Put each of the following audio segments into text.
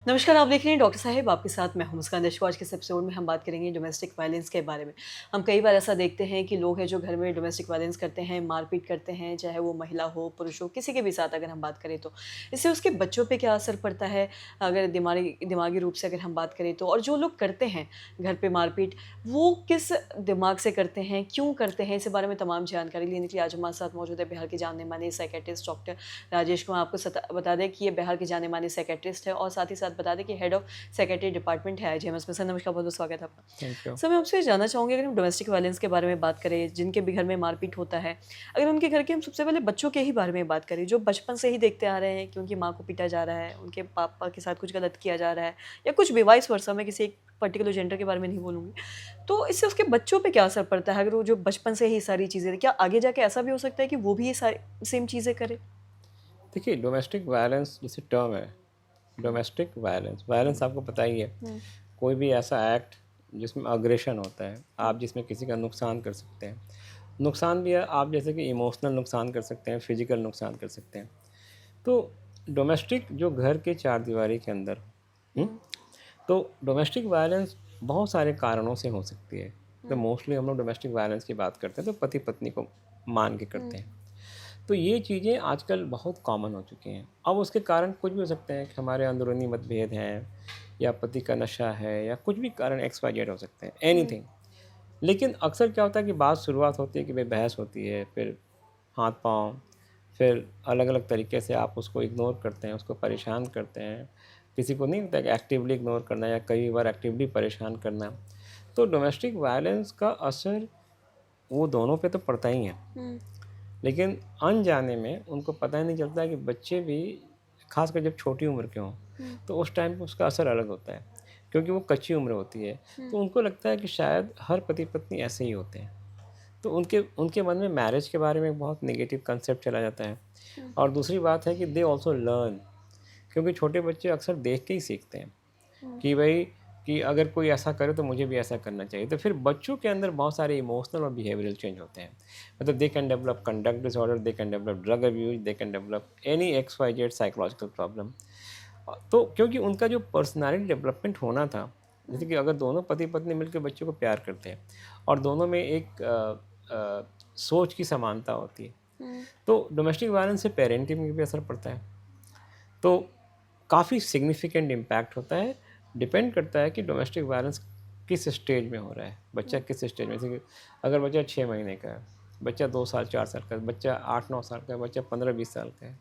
नमस्कार, आप देख रहे हैं डॉक्टर साहिब आपके साथ मैं हूं मुस्कान दर्शकों। आज के इस एपिसोड में हम बात करेंगे डोमेस्टिक वायलेंस के बारे में। हम कई बार ऐसा देखते हैं कि लोग हैं जो घर में डोमेस्टिक वायलेंस करते हैं, मारपीट करते हैं, चाहे वो महिला हो, पुरुष हो, किसी के भी साथ अगर हम बात करें तो। इससे उसके बच्चों पे क्या असर पड़ता है, अगर दिमागी दिमागी रूप से अगर हम बात करें तो। और जो लोग करते हैं घर पे मारपीट, वो किस दिमाग से करते हैं, क्यों करते हैं, इस बारे में तमाम जानकारी लेने के लिए आज हमारे साथ मौजूद है बिहार के जानने-माने साइकियाट्रिस्ट डॉक्टर राजेश कुमार। आपको बता दें कि ये बिहार के जाने-माने साइकियाट्रिस्ट है और साथ ही साथ बता दें कि हेड ऑफ सेक्रेटरी डिपार्टमेंट है आईजीएमएस में। सर नमस्कार, बहुत बहुत स्वागत है आपका। Thank you. सर मैं आपसे जानना चाहूँगी, अगर हम डोमेस्टिक वायलेंस के बारे में बात करें, जिनके भी घर में मारपीट होता है, अगर उनके घर के हम सबसे पहले बच्चों के ही बारे में बात करें, जो बचपन से ही देखते आ रहे हैं कि उनकी माँ को पीटा जा रहा है, उनके पापा के साथ कुछ गलत किया जा रहा है या कुछ भी वाइस वर्सा, मैं किसी एक पर्टिकुलर जेंडर के बारे में नहीं बोलूँगी। तो इससे उसके बच्चों पे क्या असर पड़ता है, अगर वो जो बचपन से ही सारी चीज़ें, क्या आगे जाके ऐसा भी हो सकता है कि वो भी ये सारी सेम चीज़ें करे? देखिए, डोमेस्टिक वायलेंस जैसे टर्म है, डोमेस्टिक वायलेंस वायलेंस आपको पता ही है, हुँ, कोई भी ऐसा एक्ट जिसमें अग्रेशन होता है, आप जिसमें किसी का नुकसान कर सकते हैं। नुकसान भी है, आप जैसे कि इमोशनल नुकसान कर सकते हैं, फिजिकल नुकसान कर सकते हैं। तो डोमेस्टिक जो घर के चार दीवारी के अंदर, हुँ? हुँ, तो डोमेस्टिक वायलेंस बहुत सारे कारणों से हो सकती है। तो हुँ, मोस्टली हम लोग डोमेस्टिक वायलेंस की बात करते हैं तो पति पत्नी को मान के हुँ, करते हैं। तो ये चीज़ें आजकल बहुत कॉमन हो चुकी हैं। अब उसके कारण कुछ भी हो सकते हैं कि हमारे अंदरूनी मतभेद हैं या पति का नशा है या कुछ भी कारण एक्स वाई जेड हो सकते हैं, हुँ, एनीथिंग। लेकिन अक्सर क्या होता है कि बात शुरुआत होती है कि भाई बहस होती है, फिर हाथ-पाँव, फिर अलग-अलग तरीके से आप उसको इग्नोर करते हैं, उसको परेशान करते हैं। किसी को नहीं होता कि एक्टिवली इग्नोर करना या कई बार एक्टिवली परेशान करना। तो डोमेस्टिक वायलेंस का असर वो दोनों पे तो पड़ता ही है। हुँ, लेकिन अनजाने में उनको पता ही नहीं चलता है कि बच्चे भी ख़ासकर जब छोटी उम्र के हों, हुँ, तो उस टाइम पे उसका असर अलग होता है, क्योंकि वो कच्ची उम्र होती है। हुँ, तो उनको लगता है कि शायद हर पति-पत्नी ऐसे ही होते हैं। तो उनके उनके मन में मैरिज के बारे में बहुत नेगेटिव कंसेप्ट चला जाता है। हुँ, और दूसरी बात है कि दे ऑल्सो लर्न, क्योंकि छोटे बच्चे अक्सर देख के ही सीखते हैं। हुँ, कि भई कि अगर कोई ऐसा करे तो मुझे भी ऐसा करना चाहिए। तो फिर बच्चों के अंदर बहुत सारे इमोशनल और बिहेवियरल चेंज होते हैं। मतलब they can develop conduct disorder, they can develop drug abuse, they can develop any x y z psychological problem. तो क्योंकि उनका जो पर्सनैलिटी डेवलपमेंट होना था, जैसे हुँ, कि अगर दोनों पति-पत्नी मिलके बच्चों को प्यार करते हैं और दोनों में एक सोच की समानता होती है, हुँ, तो डोमेस्टिक वायलेंस से पेरेंटिंग में भी असर पड़ता है। तो काफ़ी सिग्निफिकेंट इम्पैक्ट होता है। डिपेंड करता है कि डोमेस्टिक वायलेंस किस स्टेज में हो रहा है, बच्चा हुँ, किस स्टेज में, जैसे कि अगर बच्चा 6 महीने का है, बच्चा 2 साल 4 साल का है, बच्चा 8-9 साल का है, बच्चा 15-20 साल का है,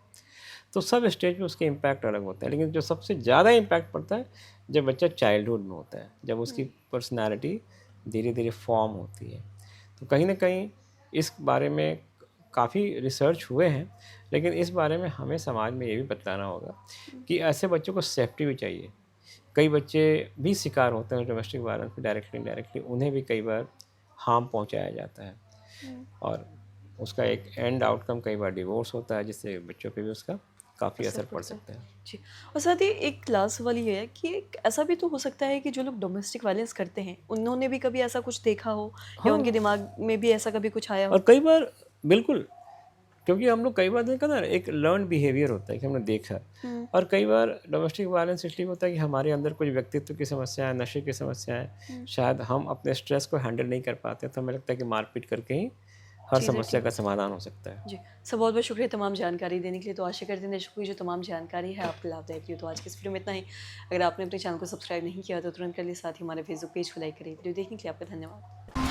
तो सब स्टेज पे उसके इम्पैक्ट अलग होते हैं। लेकिन जो सबसे ज़्यादा इम्पैक्ट पड़ता है जब बच्चा चाइल्डहुड में होता है, जब उसकी हुँ, पर्सनैलिटी धीरे-धीरे फॉर्म होती है। तो कहीं न कहीं इस बारे में काफ़ी रिसर्च हुए हैं, लेकिन इस बारे में हमें समाज में ये भी बतलाना होगा हुँ, कि ऐसे बच्चों को सेफ्टी भी चाहिए। कई बच्चे भी शिकार होते हैं डोमेस्टिक वायलेंस के, डायरेक्टली इनडायरेक्टली उन्हें भी कई बार हार्म पहुँचाया जाता है हुँ, और उसका एक एंड आउटकम कई बार डिवोर्स होता है, जिससे बच्चों पे भी उसका काफ़ी असर असर पड़ पड़ता है। सकता है। जी, और साथ ही एक लास्ट सवाल ये है कि एक ऐसा भी तो हो सकता है कि जो लोग डोमेस्टिक वायलेंस करते हैं, उन्होंने भी कभी ऐसा कुछ देखा हो या उनके हाँ, दिमाग में भी ऐसा कभी कुछ आया और हो? कई बार बिल्कुल, क्योंकि हम लोग कई बार देखा ना, एक लर्न्ड बिहेवियर होता है कि हमने देखा। हुँ, और कई बार डोमेस्टिक वायलेंस इसलिए होता है कि हमारे अंदर कुछ व्यक्तित्व की समस्या है, नशे की समस्या है, हुँ, शायद हम अपने स्ट्रेस को हैंडल नहीं कर पाते, तो हमें लगता है कि मारपीट करके ही हर चीज़ें समस्या ठीक का हो सकती समाधान हैं। हो सकता है। जी, सर बहुत-बहुत शुक्रिया तमाम जानकारी देने के लिए। तो आशा करते हैं दर्शकों की जो तमाम जानकारी है आपको लाभदायक रही हो। तो आज की इस वीडियो में इतना ही। अगर आपने अपने चैनल को सब्सक्राइब नहीं किया तो तुरंत कर लें, साथ ही हमारे फेसबुक पेज को लाइक करें। वीडियो देखने के लिए आपका धन्यवाद।